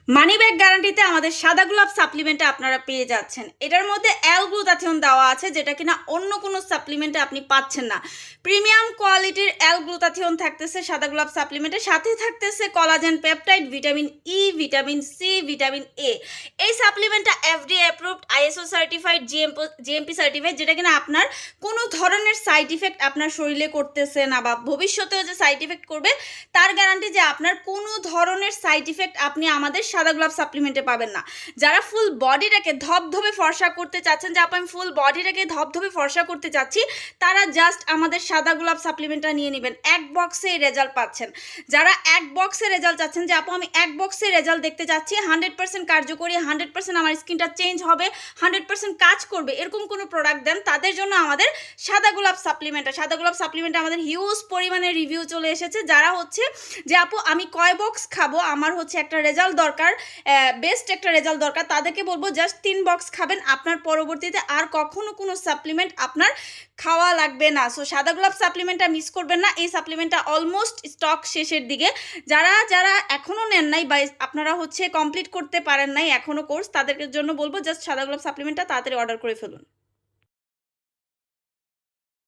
Money back গ্যারান্টিতে আমাদের সাদা গোলাপ সাপ্লিমেন্টে আপনারা পেয়ে যাচ্ছেন। এটার মধ্যে অ্যাল-গ্লুটাথিওন দেওয়া আছে, যেটা কিনা অন্য কোনো সাপ্লিমেন্টে আপনি পাচ্ছেন না। প্রিমিয়াম কোয়ালিটির অ্যাল-গ্লুটাথিওন থাকতেছে সাদা গোলাপ সাপ্লিমেন্টের সাথে, থাকতেছে collagen peptide, vitamin E, vitamin C, vitamin A. এই সাপ্লিমেন্টটা FDA approved, ISO certified, GMP certified, যেটা কিনা আপনার কোনো ধরনের সাইড ইফেক্ট আপনার শরীরে করতেছে না বা ভবিষ্যতেও যে সাইড ইফেক্ট করবে তার গ্যারান্টি যে আপনার কোনো ধরনের সাইড ইফেক্ট আপনি আমাদের সাদা গোলাপ সাপ্লিমেন্টে পাবেন না। যারা ফুল বডিটাকে ধবধবে ফর্সা করতে চাচ্ছেন, যে আপনি ফুল বডিটাকে ধবধবে ফর্সা করতে চাচ্ছি, তারা জাস্ট আমাদের সাদা গোলাপ সাপ্লিমেন্টটা নিয়ে নেবেন। এক বক্সে রেজাল্ট পাচ্ছেন। যারা এক বক্সে রেজাল্ট চাচ্ছেন, যে আপু আমি এক বক্সে রেজাল্ট দেখতে চাচ্ছি, 100% কার্যকরী, 100% আমার স্কিনটা চেঞ্জ হবে, 100% কাজ করবে, এরকম কোনো প্রোডাক্ট দেন, তাদের জন্য আমাদের সাদা গোলাপ সাপ্লিমেন্ট আমাদের হিউজ পরিমাণে রিভিউ চলে এসেছে। যারা হচ্ছে যে আপু আমি কয় বক্স খাবো, আমার হচ্ছে একটা রেজাল্ট দরকার, বেস্ট একটা রেজাল্ট দরকার, তাদেরকে বলবো জাস্ট 3 বক্স খাবেন, আপনার পরবর্তীতে আর কখনো কোনো সাপ্লিমেন্ট আপনার খাওয়া লাগবে না। সো সাদা গোলাপ সাপ্লিমেন্টটা মিস করবেন না। এই সাপ্লিমেন্টটা অলমোস্ট স্টক শেষের দিকে। যারা যারা এখনও নেন নাই বা আপনারা হচ্ছে কমপ্লিট করতে পারেন নাই এখনও কোর্স, তাদের জন্য বলবো জাস্ট সাদা গোলাপ সাপ্লিমেন্টটা তাড়াতাড়ি অর্ডার করে ফেলুন।